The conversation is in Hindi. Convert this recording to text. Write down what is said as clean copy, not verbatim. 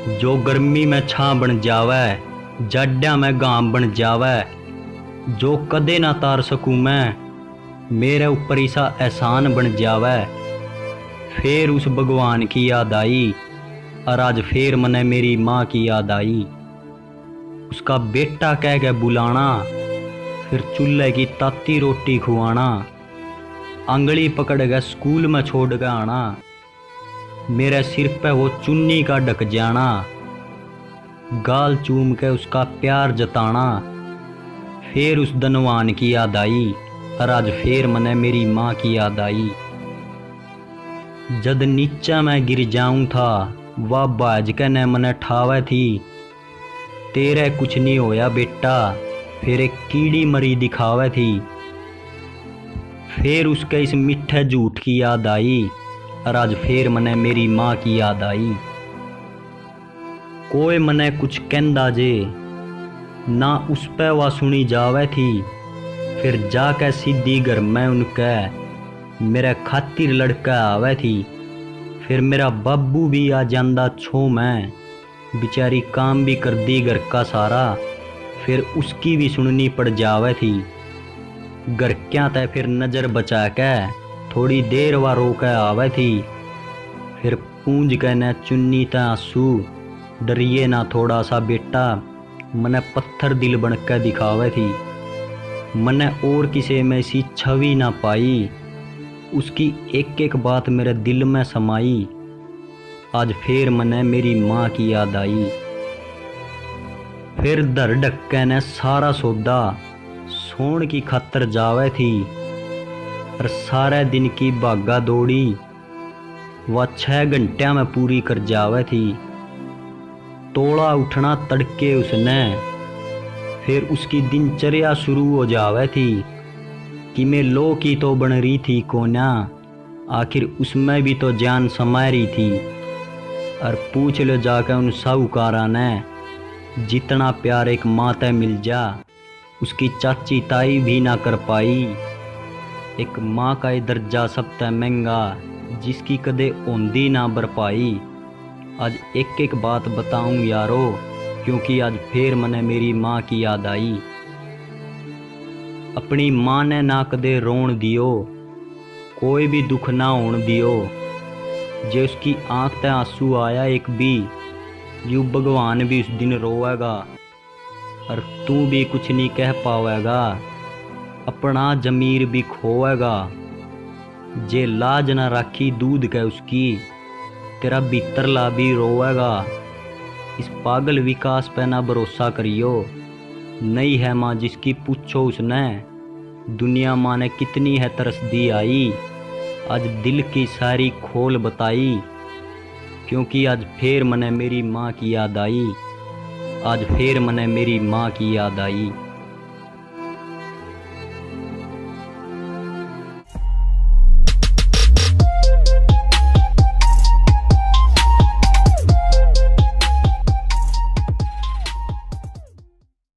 जो गर्मी में छां बन जावै, जाड्या में घाम बन जावै, जो कदे ना तार सकूं मैं, मेरे ऊपर इसा एहसान बन जावै। फिर उस भगवान की याद आई, और आज फिर मने मेरी माँ की याद आई। उसका बेटा कह के बुलाना, फिर चूल्हे की ताती रोटी खुआना, आंगली पकड़ के स्कूल में छोड़ के आना, मेरे सिर पे वो चुन्नी का ढक जाना, गाल चूम के उसका प्यार जताना। फिर उस धनवान की याद आई, और आज फिर मने मेरी माँ की याद आई। जद नीचा मैं गिर जाऊं था, वह बाज के ने मने ठावे थी। तेरे कुछ नहीं होया बेटा, फिर एक कीड़ी मरी दिखावे थी। फिर उसके इस मिठे झूठ की याद आई, और आज फिर मने मेरी माँ की याद आई। कोई मने कुछ कहंदा जे, ना उस पे वह सुनी जावे थी। फिर जाके सीधी घर में उनके मेरे खातिर लड़का आवे थी। फिर मेरा बाबू भी आ जांदा छो में, बेचारी काम भी कर दी घर का सारा। फिर उसकी भी सुननी पड़ जावे थी। घर क्या तय फिर नजर बचा के थोड़ी देर वह रोके आवे थी। फिर पूंज के न चुन्नी त आंसू, डरिए ना थोड़ा सा बेटा, मने पत्थर दिल बन के दिखावे थी। मने और किसी में सी छवि ना पाई, उसकी एक एक बात मेरे दिल में समाई। आज फिर मने मेरी माँ की याद आई। फिर धर ढक्के ने सारा सौदा सोन की खातर जावे थी। और सारे दिन की भागा दौड़ी वह 6 घंटिया में पूरी कर जावे थी। तोड़ा उठना तड़के उसने, फिर उसकी दिनचर्या शुरू हो जावे थी। कि मैं लो की तो बन रही थी कोना, आखिर उसमें भी तो जान समा रही थी। और पूछ लो जाके उन साहूकारा ने, जितना प्यार एक माँ ते मिल जा, उसकी चाची ताई भी ना कर पाई। एक माँ का ये दर्जा सब ते महंगा, जिसकी कदे ओंदी ना भरपाई। आज एक एक बात बताऊं यारो, क्योंकि आज फिर मने मेरी माँ की याद आई। अपनी माँ ने ना कदे रोन दियो, कोई भी दुख ना होन दियो। जे उसकी आंख ते आंसू आया एक भी, यू भगवान भी उस दिन रोएगा। और तू भी कुछ नहीं कह पावेगा, अपना जमीर भी खोएगा। जे लाज ना राखी दूध के उसकी, तेरा भीतरला भी रोएगा। इस पागल विकास पे ना भरोसा करियो, नहीं है माँ जिसकी पूछो उसने, दुनिया माँ ने कितनी है तरस दी आई। आज दिल की सारी खोल बताई, क्योंकि आज फिर मने मेरी माँ की याद आई। आज फिर मने मेरी माँ की याद आई।